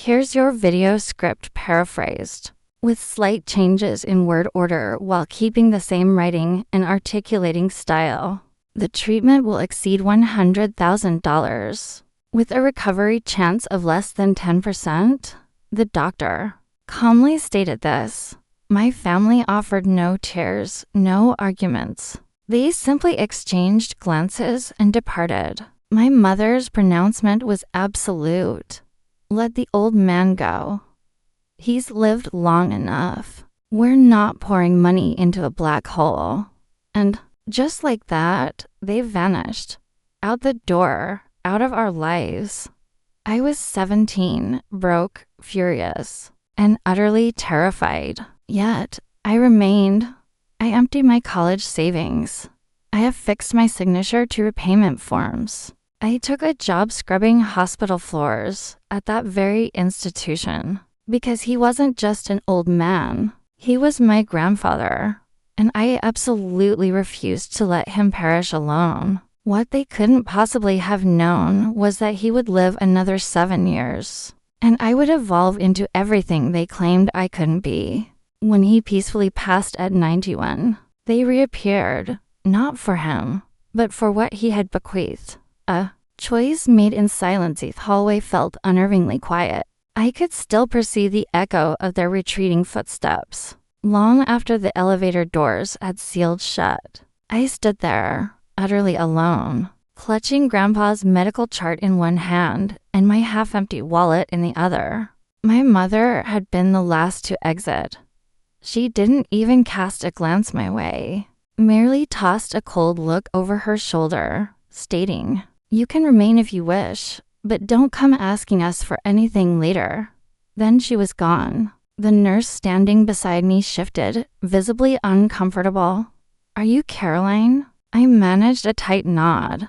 Here's your video script paraphrased, with slight changes in word order while keeping the same writing and articulating style. The treatment will exceed $100,000, with a recovery chance of less than 10%. The doctor calmly stated this. My family offered no tears, no arguments. They simply exchanged glances and departed. My mother's pronouncement was absolute. Let the old man go. He's lived long enough. We're not pouring money into a black hole. And just like that, they vanished. Out the door, out of our lives. I was 17, broke, furious, and utterly terrified. Yet, I remained. I emptied my college savings. I affixed my signature to repayment forms. I took a job scrubbing hospital floors at that very institution because he wasn't just an old man. He was my grandfather, and I absolutely refused to let him perish alone. What they couldn't possibly have known was that he would live another 7 years, and I would evolve into everything they claimed I couldn't be. When he peacefully passed at 91, they reappeared, not for him, but for what he had bequeathed. A choice made in silence. The hallway felt unnervingly quiet. I could still perceive the echo of their retreating footsteps, long after the elevator doors had sealed shut. I stood there, utterly alone, clutching Grandpa's medical chart in one hand and my half-empty wallet in the other. My mother had been the last to exit. She didn't even cast a glance my way, merely tossed a cold look over her shoulder, stating, "You can remain if you wish, but don't come asking us for anything later." Then she was gone. The nurse standing beside me shifted, visibly uncomfortable. "Are you Caroline?" I managed a tight nod.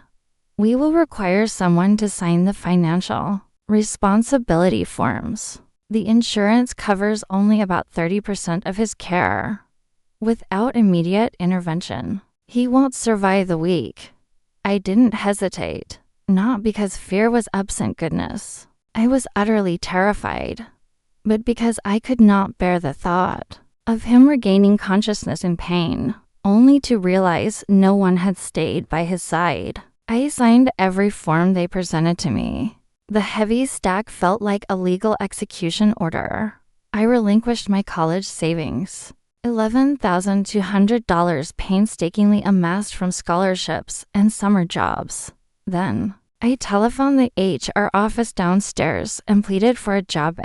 "We will require someone to sign the financial responsibility forms. The insurance covers only about 30% of his care. Without immediate intervention, he won't survive the week." I didn't hesitate, not because fear was absent goodness. I was utterly terrified, but because I could not bear the thought of him regaining consciousness in pain, only to realize no one had stayed by his side. I signed every form they presented to me. The heavy stack felt like a legal execution order. I relinquished my college savings, $11,200 painstakingly amassed from scholarships and summer jobs. Then, I telephoned the HR office downstairs and pleaded for a job.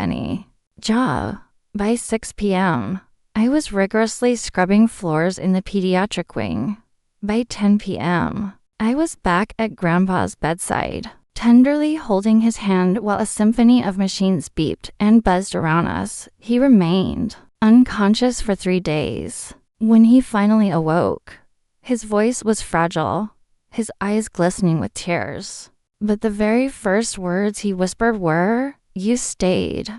By 6 p.m., I was rigorously scrubbing floors in the pediatric wing. By 10 p.m., I was back at Grandpa's bedside, tenderly holding his hand while a symphony of machines beeped and buzzed around us. He remained unconscious for 3 days. When he finally awoke, his voice was fragile, his eyes glistening with tears. But the very first words he whispered were, "You stayed."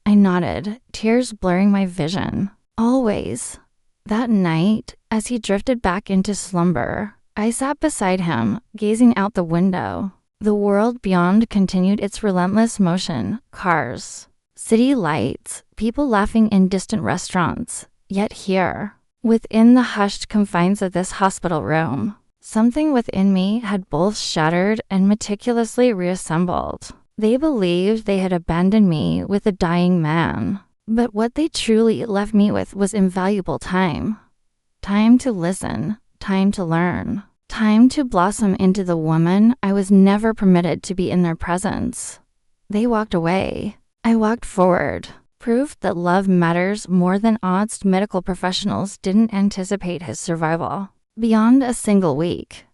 I nodded, tears blurring my vision. Always. That night, as he drifted back into slumber, I sat beside him, gazing out the window. The world beyond continued its relentless motion. Cars, city lights, people laughing in distant restaurants. Yet here, within the hushed confines of this hospital room, something within me had both shattered and meticulously reassembled. They believed they had abandoned me with a dying man, but what they truly left me with was invaluable time. Time to listen, time to learn, time to blossom into the woman I was never permitted to be in their presence. They walked away. I walked forward, proof that love matters more than odds. Medical professionals didn't anticipate his survival beyond a single week.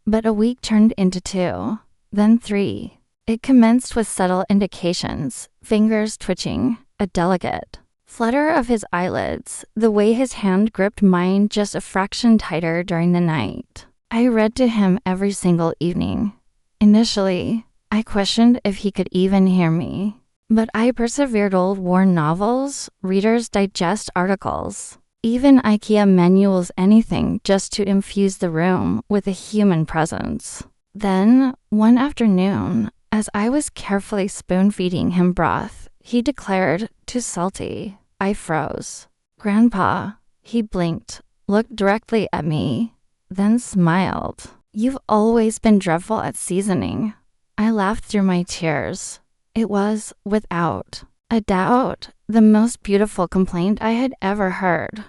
But a week turned into 2, then 3. It commenced with subtle indications, fingers twitching, a delicate flutter of his eyelids, the way his hand gripped mine just a fraction tighter during the night. I read to him every single evening. Initially, I questioned if he could even hear me, but I persevered. Old war novels, Reader's Digest articles, even IKEA manuals, anything just to infuse the room with a human presence. Then, one afternoon, as I was carefully spoon-feeding him broth, he declared, too salty. I froze. Grandpa, he blinked, looked directly at me, then smiled. You've always been dreadful at seasoning. I laughed through my tears. It was, without a doubt, the most beautiful complaint I had ever heard.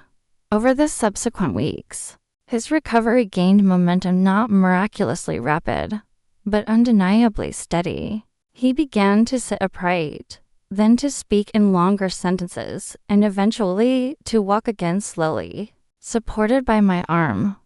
Over the subsequent weeks, his recovery gained momentum, not miraculously rapid, but undeniably steady. He began to sit upright, then to speak in longer sentences, and eventually to walk again slowly, supported by my arm.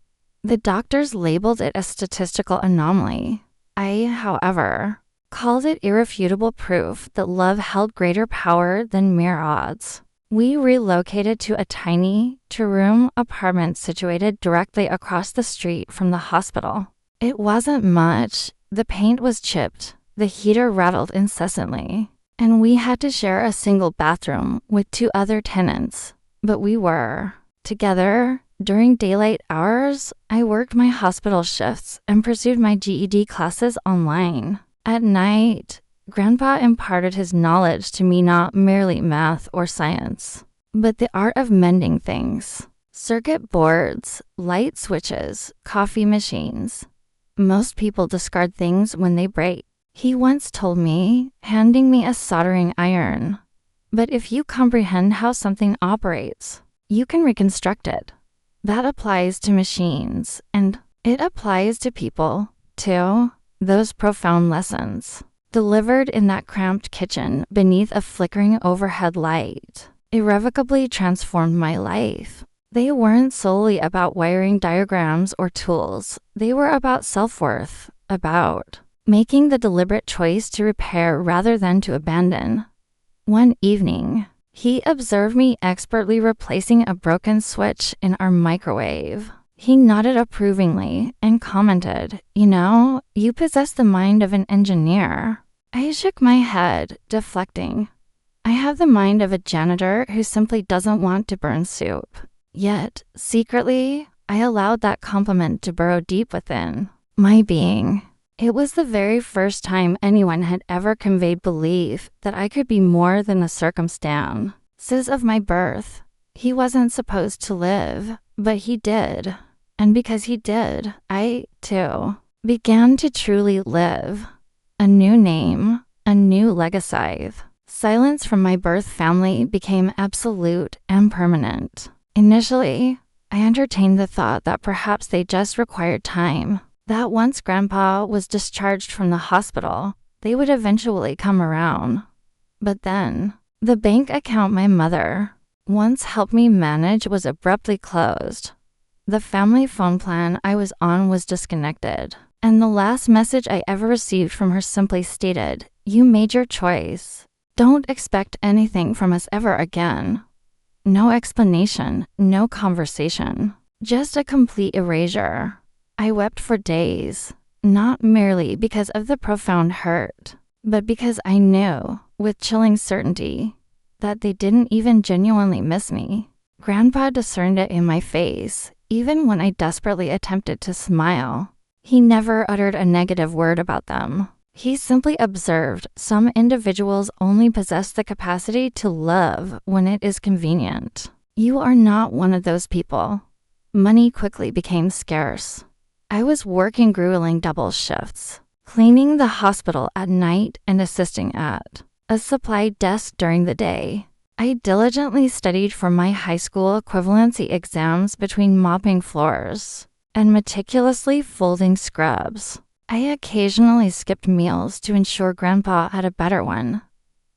The doctors labeled it a statistical anomaly. I, however, called it irrefutable proof that love held greater power than mere odds. We relocated to a tiny, two-room apartment situated directly across the street from the hospital. It wasn't much. The paint was chipped, the heater rattled incessantly, and we had to share a single bathroom with 2 other tenants. But we were together. During daylight hours, I worked my hospital shifts and pursued my GED classes online. At night, Grandpa imparted his knowledge to me, not merely math or science, but the art of mending things. Circuit boards, light switches, coffee machines. Most people discard things when they break. He once told me, handing me a soldering iron. But if you comprehend how something operates, you can reconstruct it. That applies to machines, and it applies to people, too. Those profound lessons, delivered in that cramped kitchen beneath a flickering overhead light, irrevocably transformed my life. They weren't solely about wiring diagrams or tools. They were about self-worth, about making the deliberate choice to repair rather than to abandon. One evening, he observed me expertly replacing a broken switch in our microwave. He nodded approvingly and commented, you possess the mind of an engineer. I shook my head, deflecting. I have the mind of a janitor who simply doesn't want to burn soup. Yet, secretly, I allowed that compliment to burrow deep within my being. It was the very first time anyone had ever conveyed belief that I could be more than the circumstances of my birth. He wasn't supposed to live, but he did. And because he did, I, too, began to truly live. A new name, a new legacy. Silence from my birth family became absolute and permanent. Initially, I entertained the thought that perhaps they just required time, that once Grandpa was discharged from the hospital, they would eventually come around. But then, the bank account my mother once helped me manage was abruptly closed. The family phone plan I was on was disconnected, and the last message I ever received from her simply stated, "You made your choice. Don't expect anything from us ever again." No explanation, no conversation, just a complete erasure. I wept for days, not merely because of the profound hurt, but because I knew, with chilling certainty, that they didn't even genuinely miss me. Grandpa discerned it in my face, even when I desperately attempted to smile. He never uttered a negative word about them. He simply observed some individuals only possess the capacity to love when it is convenient. You are not one of those people. Money quickly became scarce. I was working grueling double shifts, cleaning the hospital at night and assisting at a supply desk during the day. I diligently studied for my high school equivalency exams between mopping floors and meticulously folding scrubs. I occasionally skipped meals to ensure Grandpa had a better one.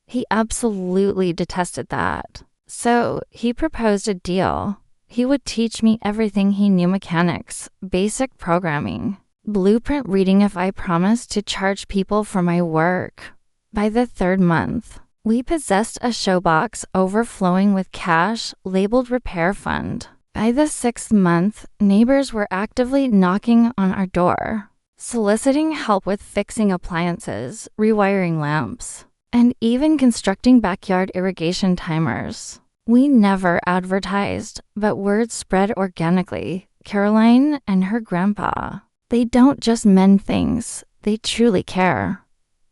He absolutely detested that. So he proposed a deal. He would teach me everything he knew: mechanics, basic programming, blueprint reading if I promised to charge people for my work. By the 3rd month, we possessed a showbox overflowing with cash labeled repair fund. By the 6th month, neighbors were actively knocking on our door, soliciting help with fixing appliances, rewiring lamps, and even constructing backyard irrigation timers. We never advertised, but word spread organically. Caroline and her grandpa, they don't just mend things, they truly care.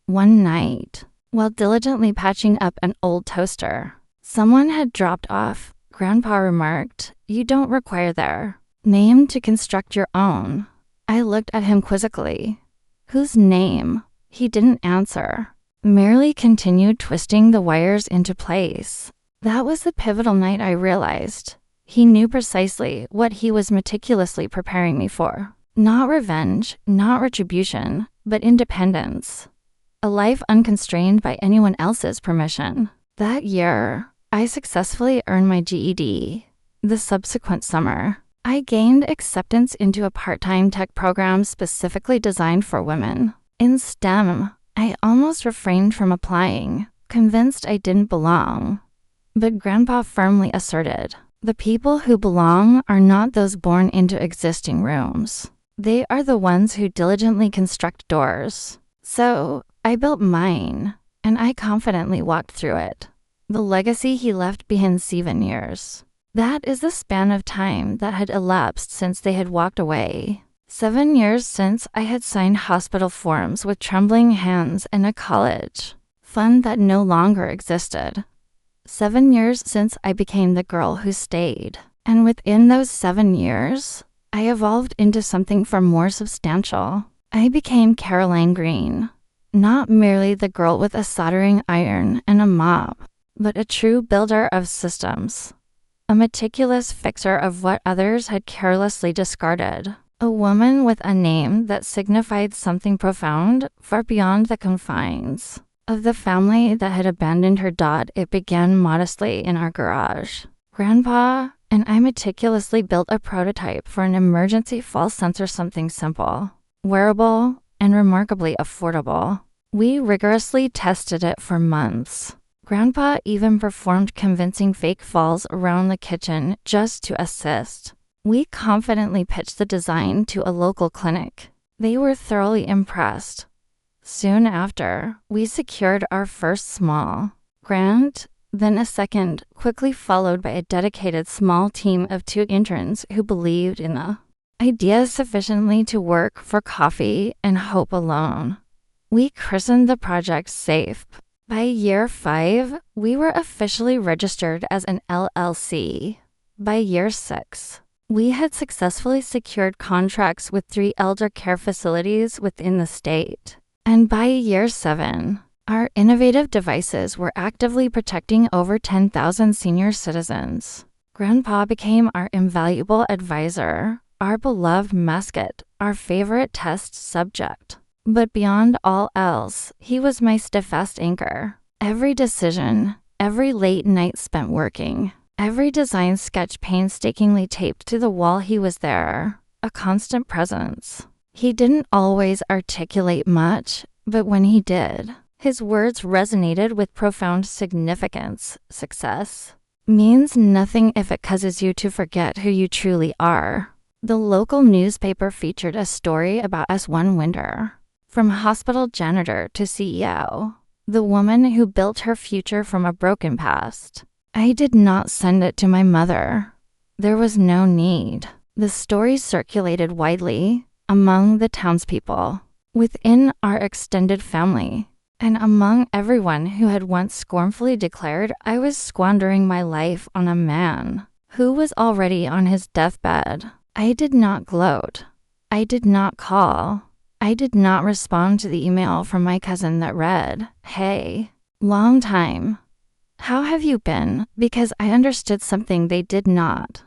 One night, While diligently patching up an old toaster someone had dropped off, Grandpa remarked, "You don't require their name to construct your own." I looked at him quizzically. "Whose name?" He didn't answer, merely continued twisting the wires into place. That was the pivotal night I realized. He knew precisely what he was meticulously preparing me for. Not revenge, not retribution, but independence. A life unconstrained by anyone else's permission. That year, I successfully earned my GED. The subsequent summer, I gained acceptance into a part-time tech program specifically designed for women. In STEM, I almost refrained from applying, convinced I didn't belong. But Grandpa firmly asserted, the people who belong are not those born into existing rooms. They are the ones who diligently construct doors. So, I built mine, and I confidently walked through it. The legacy he left behind 7 years. That is the span of time that had elapsed since they had walked away. 7 years since I had signed hospital forms with trembling hands in a college fund that no longer existed. 7 years since I became the girl who stayed. And within those 7 years, I evolved into something far more substantial. I became Caroline Green. Not merely the girl with a soldering iron and a mop, but a true builder of systems. A meticulous fixer of what others had carelessly discarded. A woman with a name that signified something profound far beyond the confines of the family that had abandoned her dot. It began modestly in our garage. Grandpa and I meticulously built a prototype for an emergency fall sensor, something simple, wearable, and remarkably affordable. We rigorously tested it for months. Grandpa even performed convincing fake falls around the kitchen just to assist. We confidently pitched the design to a local clinic. They were thoroughly impressed. Soon after, we secured our first small grant, then a second, quickly followed by a dedicated small team of 2 interns who believed in the idea sufficiently to work for coffee and hope alone. We christened the project SAFE. By year 5, we were officially registered as an LLC. By year 6, we had successfully secured contracts with 3 elder care facilities within the state. And by year 7, our innovative devices were actively protecting over 10,000 senior citizens. Grandpa became our invaluable advisor, our beloved mascot, our favorite test subject. But beyond all else, he was my steadfast anchor. Every decision, every late night spent working, every design sketch painstakingly taped to the wall, he was there, a constant presence. He didn't always articulate much, but when he did, his words resonated with profound significance. Success means nothing if it causes you to forget who you truly are. The local newspaper featured a story about us one winter. From hospital janitor to CEO, the woman who built her future from a broken past. I did not send it to my mother. There was no need. The story circulated widely among the townspeople, within our extended family, and among everyone who had once scornfully declared I was squandering my life on a man who was already on his deathbed. I did not gloat. I did not call. I did not respond to the email from my cousin that read, "Hey, long time. How have you been?" Because I understood something they did not.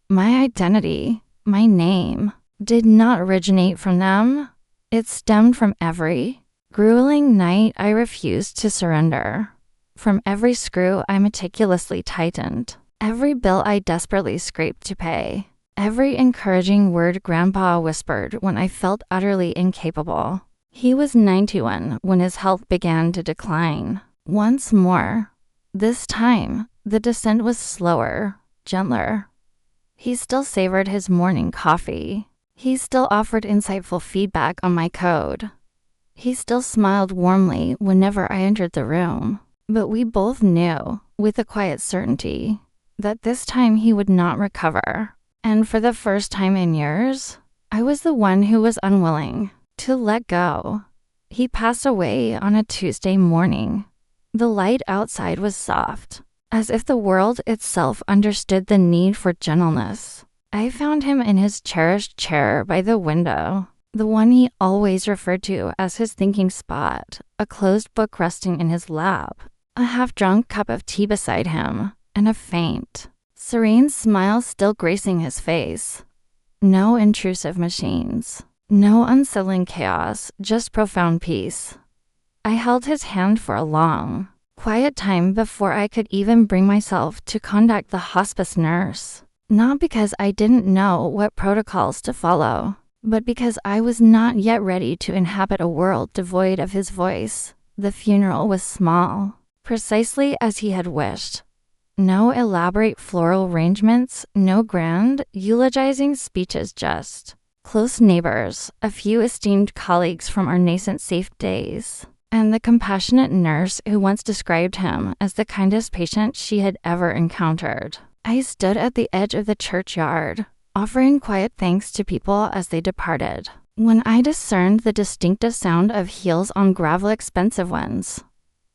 My identity, my name, did not originate from them. It stemmed from every grueling night I refused to surrender. From every screw I meticulously tightened. Every bill I desperately scraped to pay. Every encouraging word Grandpa whispered when I felt utterly incapable. He was 91 when his health began to decline. Once more. This time, the descent was slower, gentler. He still savored his morning coffee. He still offered insightful feedback on my code. He still smiled warmly whenever I entered the room. But we both knew, with a quiet certainty, that this time he would not recover. And for the first time in years, I was the one who was unwilling to let go. He passed away on a Tuesday morning, The light outside was soft, as if the world itself understood the need for gentleness. I found him in his cherished chair by the window, the one he always referred to as his thinking spot, a closed book resting in his lap, a half-drunk cup of tea beside him, and a faint, serene smile still gracing his face. No intrusive machines, no unsettling chaos, just profound peace. I held his hand for a long, quiet time before I could even bring myself to contact the hospice nurse. Not because I didn't know what protocols to follow, but because I was not yet ready to inhabit a world devoid of his voice. The funeral was small, precisely as he had wished. No elaborate floral arrangements, no grand, eulogizing speeches, just close neighbors, a few esteemed colleagues from our nascent safe days, and the compassionate nurse who once described him as the kindest patient she had ever encountered. I stood at the edge of the churchyard, offering quiet thanks to people as they departed, when I discerned the distinctive sound of heels on gravel expensive ones.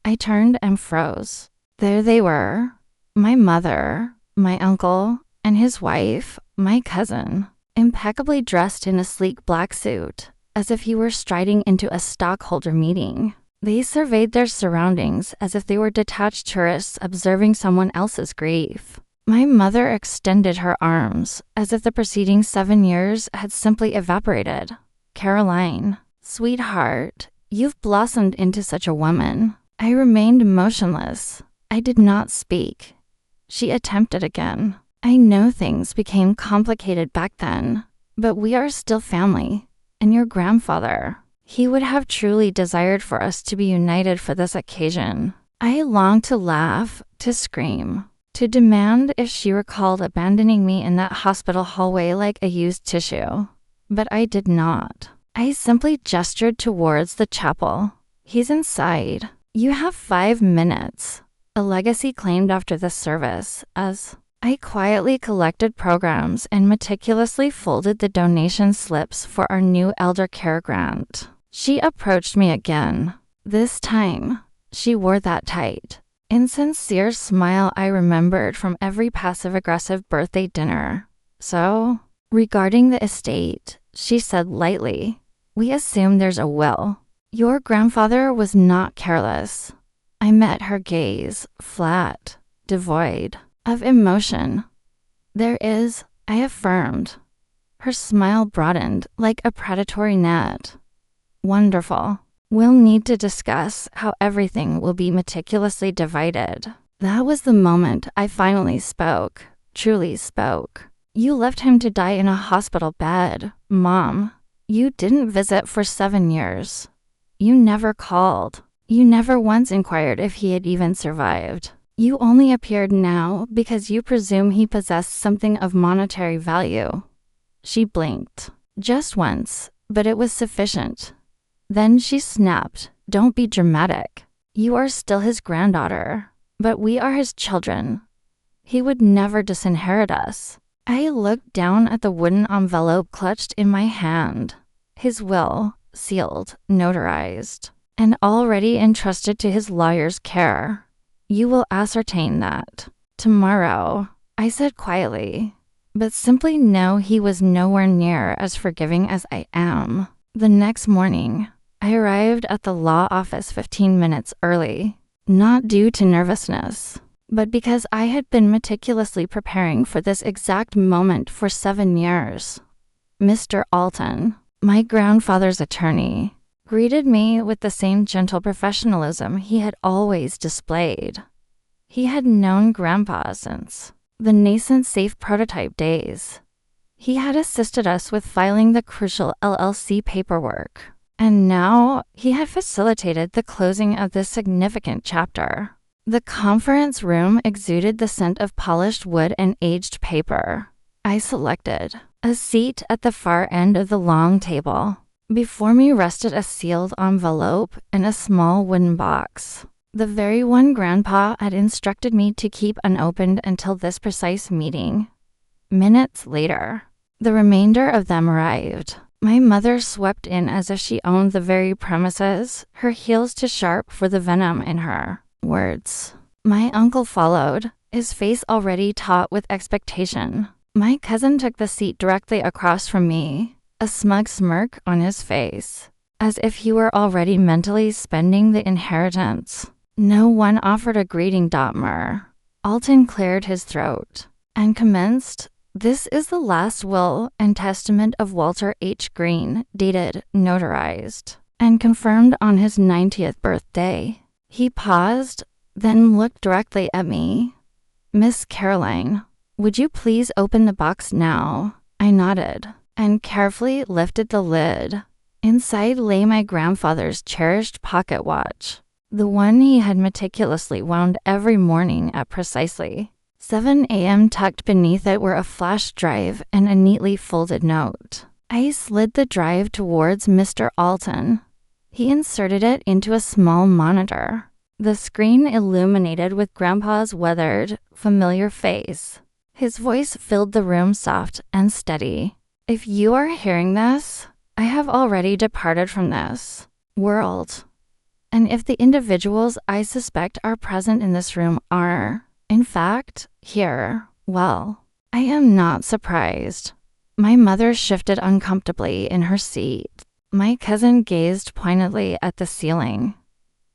I turned and froze. There they were, my mother, my uncle, and his wife, my cousin, impeccably dressed in a sleek black suit, as if he were striding into a stockholder meeting. They surveyed their surroundings as if they were detached tourists observing someone else's grief. My mother extended her arms, as if the preceding 7 years had simply evaporated. "Caroline, sweetheart, you've blossomed into such a woman." I remained motionless. I did not speak. She attempted again. "I know things became complicated back then, but we are still family. And your grandfather, he would have truly desired for us to be united for this occasion." I longed to laugh, to scream, to demand if she recalled abandoning me in that hospital hallway like a used tissue. But I did not. I simply gestured towards the chapel. "He's inside. You have 5 minutes." A legacy claimed after the service, as I quietly collected programs and meticulously folded the donation slips for our new elder care grant. She approached me again. This time, she wore that tight, insincere smile I remembered from every passive-aggressive birthday dinner. "So, regarding the estate," she said lightly, "we assume there's a will. Your grandfather was not careless." I met her gaze, flat, devoid of emotion. "There is," I affirmed. Her smile broadened like a predatory net. "Wonderful. We'll need to discuss how everything will be meticulously divided." That was the moment I finally spoke, truly spoke. "You left him to die in a hospital bed, Mom. You didn't visit for 7 years. You never called. You never once inquired if he had even survived. You only appeared now because you presume he possessed something of monetary value." She blinked. Just once, but it was sufficient. Then she snapped, "Don't be dramatic. You are still his granddaughter, but we are his children. He would never disinherit us." I looked down at the wooden envelope clutched in my hand. His will, sealed, notarized, and already entrusted to his lawyer's care. "You will ascertain that tomorrow," I said quietly, but simply know he was nowhere near as forgiving as I am. The next morning, I arrived at the law office 15 minutes early, not due to nervousness, but because I had been meticulously preparing for this exact moment for 7 years. Mr. Alton, my grandfather's attorney, greeted me with the same gentle professionalism he had always displayed. He had known Grandpa since the nascent safe prototype days. He had assisted us with filing the crucial LLC paperwork, and now he had facilitated the closing of this significant chapter. The conference room exuded the scent of polished wood and aged paper. I selected a seat at the far end of the long table. Before me rested a sealed envelope and a small wooden box, the very one Grandpa had instructed me to keep unopened until this precise meeting. Minutes later, the remainder of them arrived. My mother swept in as if she owned the very premises, her heels too sharp for the venom in her. Words. My uncle followed, his face already taut with expectation. My cousin took the seat directly across from me, a smug smirk on his face, as if he were already mentally spending the inheritance. No one offered a greeting. Alton cleared his throat and commenced, "This is the last will and testament of Walter H. Green, dated, notarized, and confirmed on his 90th birthday." He paused, then looked directly at me. "Miss Caroline, would you please open the box now?" I nodded and carefully lifted the lid. Inside lay my grandfather's cherished pocket watch, the one he had meticulously wound every morning at precisely 7 a.m. Tucked beneath it were a flash drive and a neatly folded note. I slid the drive towards Mr. Alton. He inserted it into a small monitor, the screen illuminated with Grandpa's weathered, familiar face. His voice filled the room soft and steady. "If you are hearing this, I have already departed from this world. And if the individuals I suspect are present in this room are, in fact, here, well, I am not surprised." My mother shifted uncomfortably in her seat. My cousin gazed pointedly at the ceiling.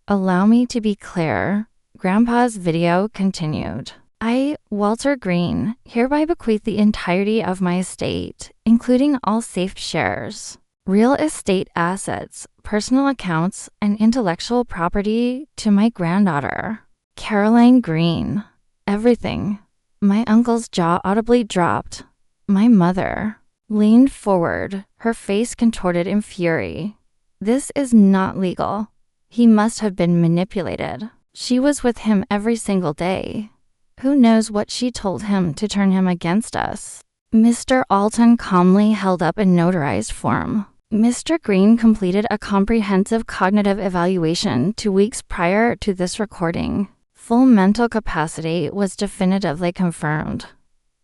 "Allow me to be clear," Grandpa's video continued. "I, Walter Green, hereby bequeath the entirety of my estate, including all safe shares, real estate assets, personal accounts, and intellectual property to my granddaughter, Caroline Green. Everything." My uncle's jaw audibly dropped. My mother leaned forward, her face contorted in fury. "This is not legal. He must have been manipulated. She was with him every single day. Who knows what she told him to turn him against us?" Mr. Alton calmly held up a notarized form. "Mr. Green completed a comprehensive cognitive evaluation 2 weeks prior to this recording. Full mental capacity was definitively confirmed.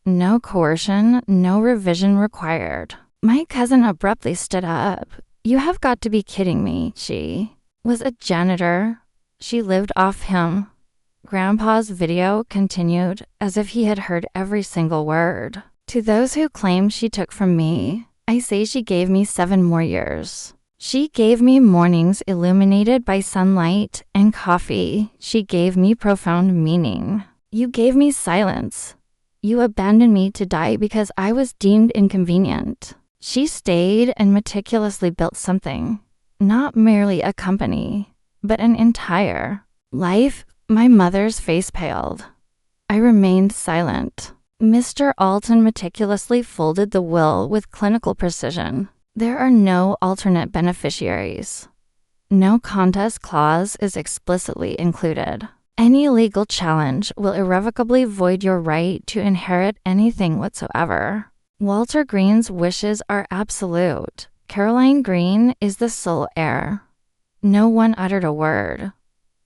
No coercion, no revision required." My cousin abruptly stood up. "You have got to be kidding me. She was a janitor. She lived off him." Grandpa's video continued as if he had heard every single word. "To those who claim she took from me, I say she gave me 7 more years. She gave me mornings illuminated by sunlight and coffee. She gave me profound meaning. You gave me silence. You abandoned me to die because I was deemed inconvenient. She stayed and meticulously built something, not merely a company, but an entire life." My mother's face paled. I remained silent. Mr. Alton meticulously folded the will with clinical precision. "There are no alternate beneficiaries. No contest clause is explicitly included. Any legal challenge will irrevocably void your right to inherit anything whatsoever. Walter Green's wishes are absolute. Caroline Green is the sole heir." No one uttered a word.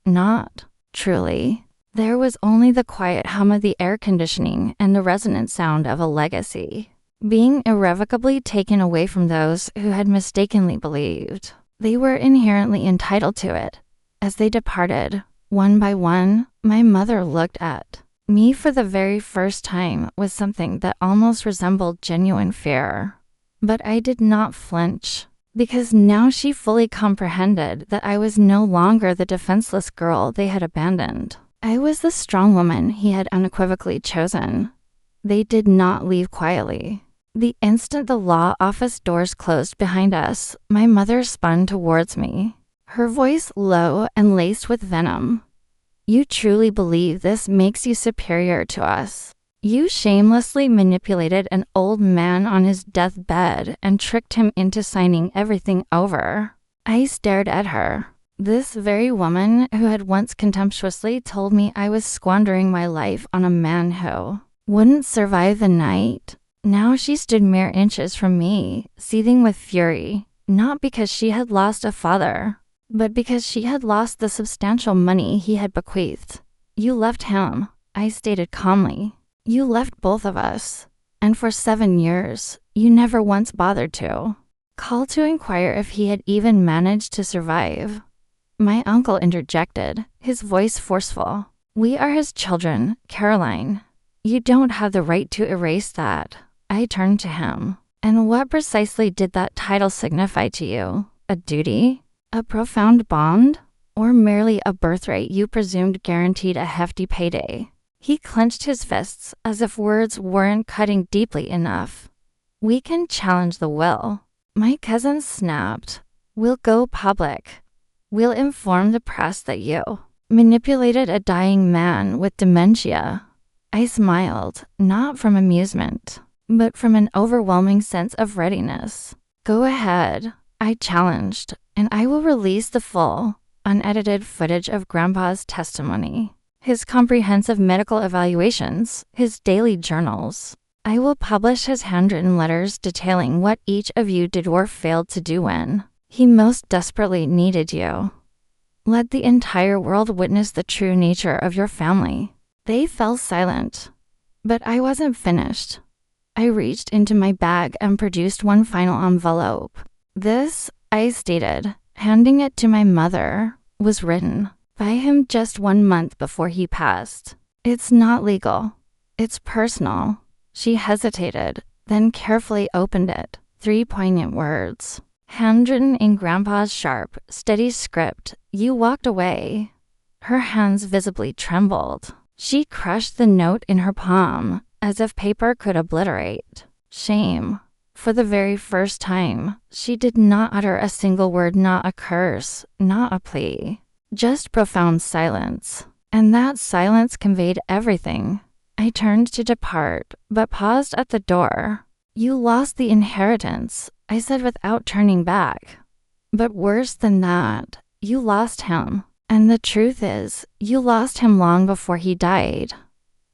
Not truly. There was only the quiet hum of the air conditioning and the resonant sound of a legacy being irrevocably taken away from those who had mistakenly believed they were inherently entitled to it. As they departed, one by one, my mother looked at me for the very first time with something that almost resembled genuine fear. But I did not flinch, because now she fully comprehended that I was no longer the defenseless girl they had abandoned. I was the strong woman he had unequivocally chosen. They did not leave quietly. The instant the law office doors closed behind us, my mother spun towards me, her voice low and laced with venom. "You truly believe this makes you superior to us? You shamelessly manipulated an old man on his deathbed and tricked him into signing everything over." I stared at her. This very woman who had once contemptuously told me I was squandering my life on a man who wouldn't survive the night. Now she stood mere inches from me, seething with fury, not because she had lost a father, but because she had lost the substantial money he had bequeathed. "You left him," I stated calmly. "You left both of us. And for 7 years, you never once bothered to call to inquire if he had even managed to survive. My uncle interjected, his voice forceful. We are his children, Caroline. You don't have the right to erase that. I turned to him. And what precisely did that title signify to you? A duty? A profound bond? Or merely a birthright you presumed guaranteed a hefty payday? He clenched his fists as if words weren't cutting deeply enough. We can challenge the will. My cousin snapped. We'll go public. We'll inform the press that you manipulated a dying man with dementia. I smiled, not from amusement, but from an overwhelming sense of readiness. Go ahead, I challenged, and I will release the full, unedited footage of Grandpa's testimony. His comprehensive medical evaluations, his daily journals. I will publish his handwritten letters detailing what each of you did or failed to do when he most desperately needed you. Let the entire world witness the true nature of your family. They fell silent, but I wasn't finished. I reached into my bag and produced one final envelope. This, I stated, handing it to my mother, was written by him just 1 month before he passed. It's not legal. It's personal. She hesitated, then carefully opened it. 3 poignant words. Handwritten in Grandpa's sharp, steady script, you walked away. Her hands visibly trembled. She crushed the note in her palm, as if paper could obliterate. Shame. For the very first time, she did not utter a single word, not a curse, not a plea. Just profound silence. And that silence conveyed everything. I turned to depart, but paused at the door. You lost the inheritance, I said without turning back. But worse than that, you lost him. And the truth is, you lost him long before he died.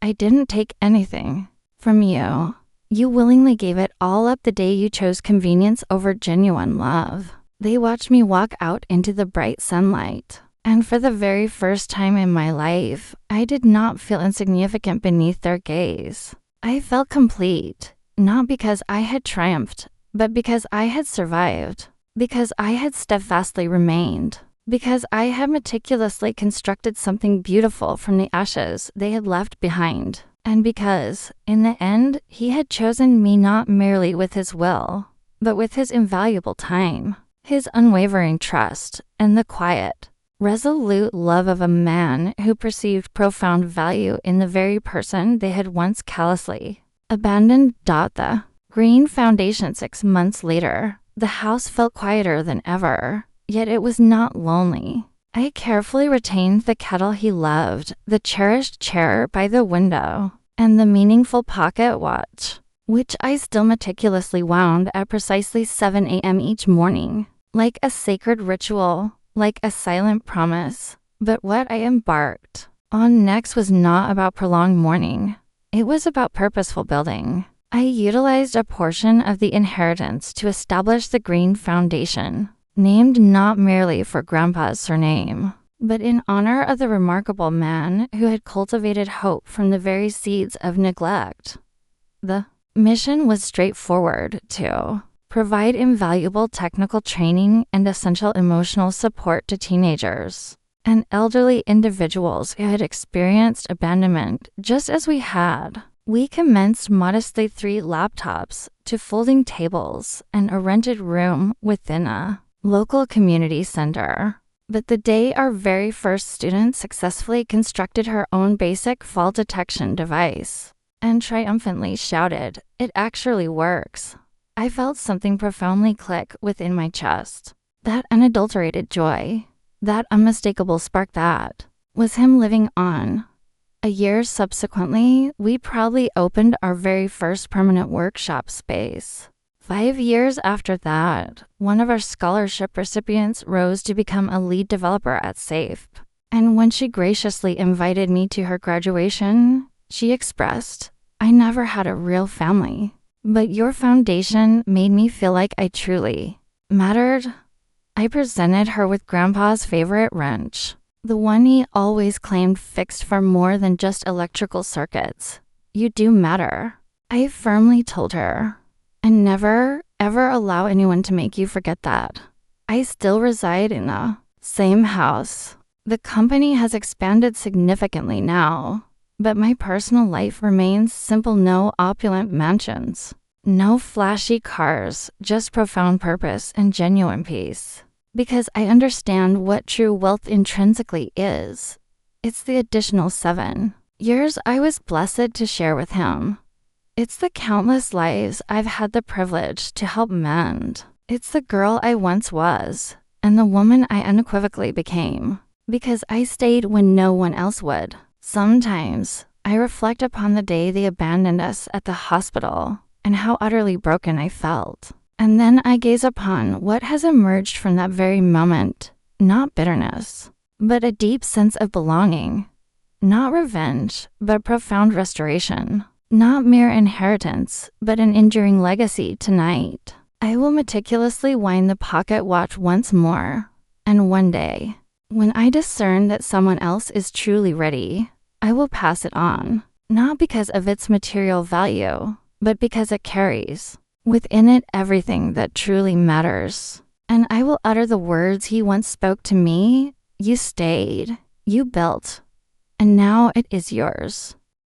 I didn't take anything from you. You willingly gave it all up the day you chose convenience over genuine love. They watched me walk out into the bright sunlight. And for the very first time in my life, I did not feel insignificant beneath their gaze. I felt complete, not because I had triumphed, but because I had survived, because I had steadfastly remained, because I had meticulously constructed something beautiful from the ashes they had left behind, and because, in the end, he had chosen me not merely with his will, but with his invaluable time, his unwavering trust, and the quiet, resolute love of a man who perceived profound value in the very person they had once callously abandoned. The green foundation. 6 months later, the house felt quieter than ever, yet it was not lonely. I carefully retained the kettle he loved, the cherished chair by the window, and the meaningful pocket watch, which I still meticulously wound at precisely 7 a.m. each morning, like a sacred ritual, like a silent promise. But what I embarked on next was not about prolonged mourning. It was about purposeful building. I utilized a portion of the inheritance to establish the green foundation, named not merely for Grandpa's surname, but in honor of the remarkable man who had cultivated hope from the very seeds of neglect. The mission was straightforward, too. Provide invaluable technical training and essential emotional support to teenagers and elderly individuals who had experienced abandonment just as we had. We commenced modestly 3 laptops to folding tables and a rented room within a local community center. But the day our very first student successfully constructed her own basic fall detection device and triumphantly shouted, "It actually works," I felt something profoundly click within my chest. That unadulterated joy, that unmistakable spark, that was him living on. A year subsequently, we proudly opened our very first permanent workshop space. 5 years after that, one of our scholarship recipients rose to become a lead developer at SAFE. And when she graciously invited me to her graduation, she expressed, "I never had a real family, but your foundation made me feel like I truly mattered." I presented her with Grandpa's favorite wrench, the one he always claimed fixed for more than just electrical circuits. "You do matter," I firmly told her, "and never, ever allow anyone to make you forget that. I still reside in a Same house. The company has expanded significantly now, but my personal life remains simple. No opulent mansions, no flashy cars, just profound purpose and genuine peace. Because I understand what true wealth intrinsically is. It's the additional 7 years I was blessed to share with him. It's the countless lives I've had the privilege to help mend. It's the girl I once was, and the woman I unequivocally became, because I stayed when no one else would. Sometimes, I reflect upon the day they abandoned us at the hospital, and how utterly broken I felt. And then I gaze upon what has emerged from that very moment. Not bitterness, but a deep sense of belonging. Not revenge, but profound restoration. Not mere inheritance, but an enduring legacy. Tonight, I will meticulously wind the pocket watch once more. And one day, when I discern that someone else is truly ready, I will pass it on. Not because of its material value, but because it carries within it everything that truly matters. And I will utter the words he once spoke to me. You stayed, you built, and now it is yours.